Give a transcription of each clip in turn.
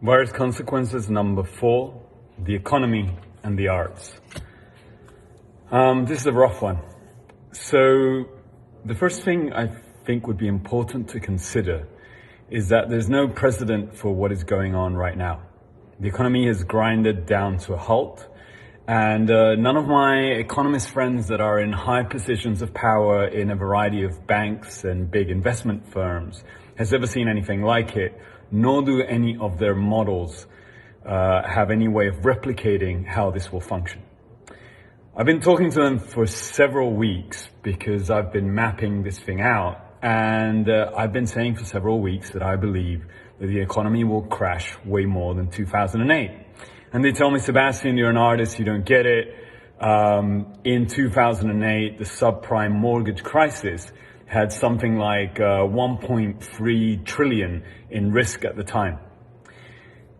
Virus consequences number 4, the economy and the arts. This is a rough one. So the first thing I think would be important to consider is that there's no precedent for what is going on right now. The economy has grinded down to a halt, and none of my economist friends that are in high positions of power in a variety of banks and big investment firms has ever seen anything like it, nor do any of their models have any way of replicating how this will function. I've been talking to them for several weeks because I've been mapping this thing out, and I've been saying for several weeks that I believe that the economy will crash way more than 2008. And they tell me, Sebastian, you're an artist, you don't get it. In 2008, the subprime mortgage crisis had something like 1.3 trillion in risk at the time.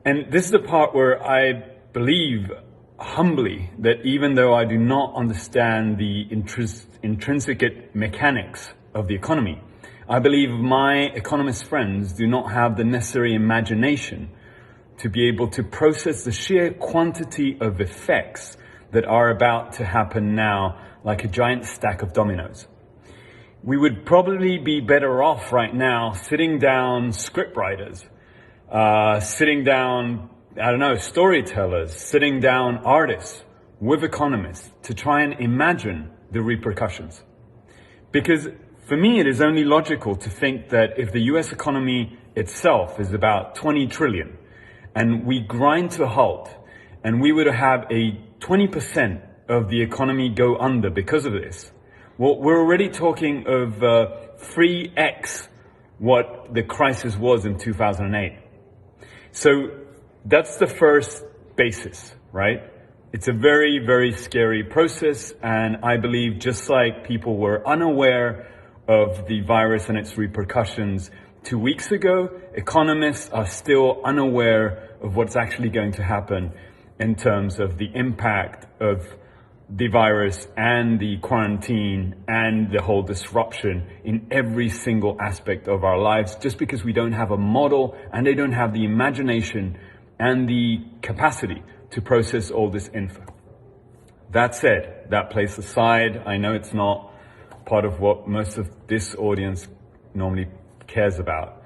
And this is the part where I believe humbly that even though I do not understand the intrinsic mechanics of the economy, I believe my economist friends do not have the necessary imagination to be able to process the sheer quantity of effects that are about to happen now like a giant stack of dominoes. We would probably be better off right now sitting down scriptwriters, sitting down, storytellers, sitting down artists with economists to try and imagine the repercussions. Because for me, it is only logical to think that if the US economy itself is about 20 trillion and we grind to a halt and we would have a 20% of the economy go under because of this, well, we're already talking of 3x what the crisis was in 2008. So that's the first basis, right? It's a very, very scary process, and I believe just like people were unaware of the virus and its repercussions 2 weeks ago, economists are still unaware of what's actually going to happen in terms of the impact of the virus and the quarantine and the whole disruption in every single aspect of our lives, just because we don't have a model and they don't have the imagination and the capacity to process all this info. That said, that place aside, I know it's not part of what most of this audience normally cares about.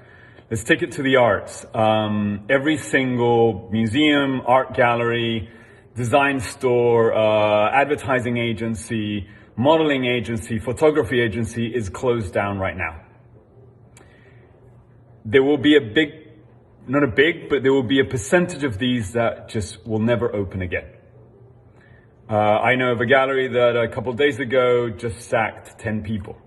Let's take it to the arts. Every single museum, art gallery, design store, advertising agency, modeling agency, photography agency is closed down right now. There will be there will be a percentage of these that just will never open again. I know of a gallery that a couple of days ago just sacked 10 people.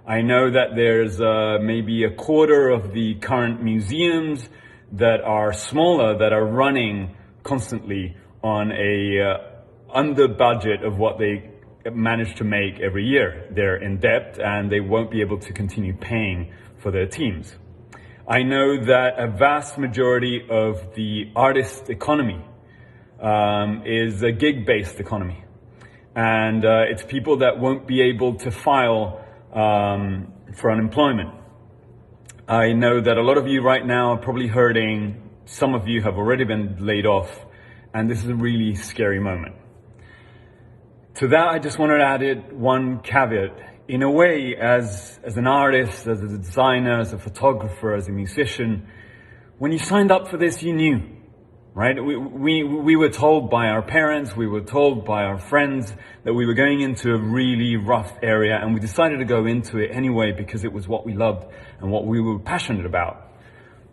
I know that there's maybe a quarter of the current museums that are smaller that are running constantly on a under budget of what they manage to make every year. They're in debt and they won't be able to continue paying for their teams. I know that a vast majority of the artist economy is a gig-based economy. And it's people that won't be able to file for unemployment. I know that a lot of you right now are probably hurting. Some of you have already been laid off. And this is a really scary moment. To that, I just wanted to add one caveat. In a way, as an artist, as a designer, as a photographer, as a musician, when you signed up for this, you knew, right? We were told by our parents, we were told by our friends that we were going into a really rough area, and we decided to go into it anyway because it was what we loved and what we were passionate about.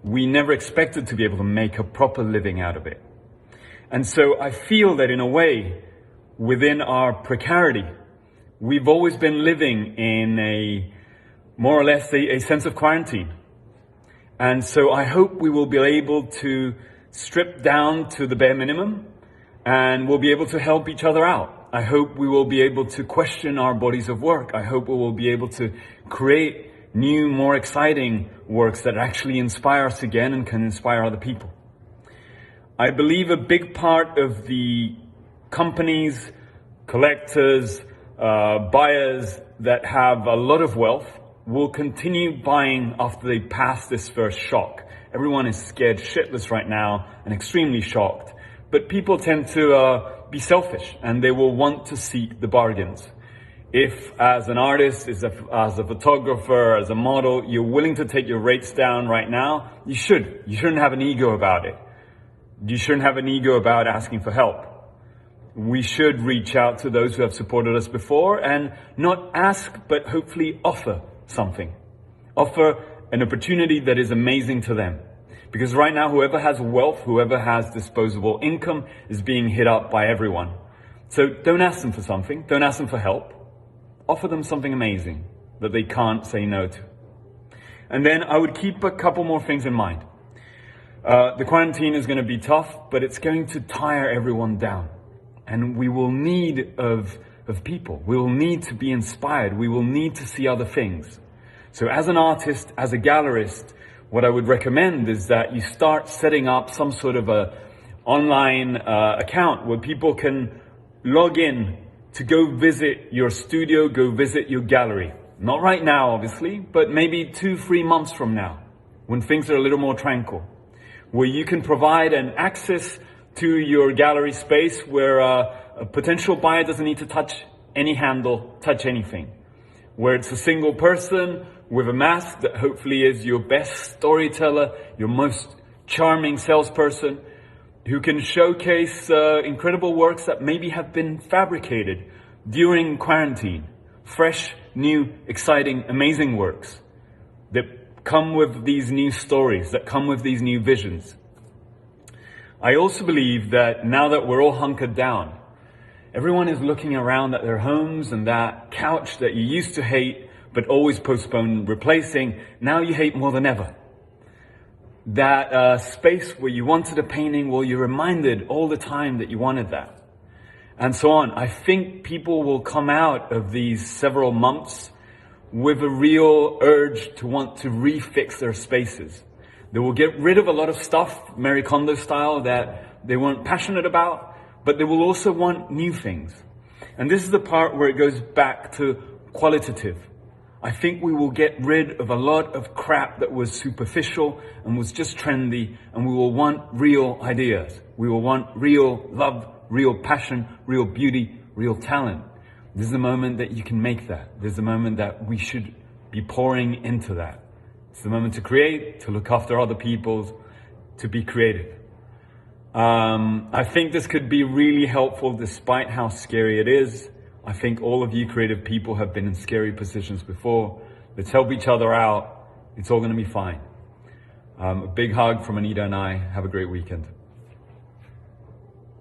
We never expected to be able to make a proper living out of it. And so I feel that in a way, within our precarity, we've always been living in a more or less a sense of quarantine. And so I hope we will be able to strip down to the bare minimum and we'll be able to help each other out. I hope we will be able to question our bodies of work. I hope we will be able to create new, more exciting works that actually inspire us again and can inspire other people. I believe a big part of the companies, collectors, buyers that have a lot of wealth will continue buying after they pass this first shock Everyone is scared shitless right now and extremely shocked. But people tend to be selfish, and they will want to seek the bargains. If, as an artist, as a photographer, as a model, you're willing to take your rates down right now, you should. You shouldn't have an ego about it. You shouldn't have an ego about asking for help. We should reach out to those who have supported us before and not ask, but hopefully offer something. Offer an opportunity that is amazing to them. Because right now, whoever has wealth, whoever has disposable income is being hit up by everyone. So don't ask them for something. Don't ask them for help. Offer them something amazing that they can't say no to. And then I would keep a couple more things in mind. The quarantine is going to be tough, but it's going to tire everyone down. And we will need of people. We will need to be inspired. We will need to see other things. So as an artist, as a gallerist, what I would recommend is that you start setting up some sort of a online account where people can log in to go visit your studio, go visit your gallery. Not right now, obviously, but maybe 2-3 months from now, when things are a little more tranquil, where you can provide an access to your gallery space where a potential buyer doesn't need to touch any handle, touch anything. Where it's a single person with a mask that hopefully is your best storyteller, your most charming salesperson, who can showcase incredible works that maybe have been fabricated during quarantine. Fresh, new, exciting, amazing works that come with these new stories, that come with these new visions. I also believe that now that we're all hunkered down, everyone is looking around at their homes, and that couch that you used to hate but always postpone replacing, now you hate more than ever. That space where you wanted a painting, well, you're reminded all the time that you wanted that. And so on. I think people will come out of these several months with a real urge to want to refix their spaces. They will get rid of a lot of stuff, Marie Kondo style, that they weren't passionate about, but they will also want new things. And this is the part where it goes back to qualitative. I think we will get rid of a lot of crap that was superficial and was just trendy, and we will want real ideas. We will want real love, real passion, real beauty, real talent. This is the moment that you can make that. This is the moment that we should be pouring into that. It's the moment to create, to look after other people, to be creative. I think this could be really helpful despite how scary it is. I think all of you creative people have been in scary positions before. Let's help each other out. It's all going to be fine. A big hug from Anita and I. Have a great weekend.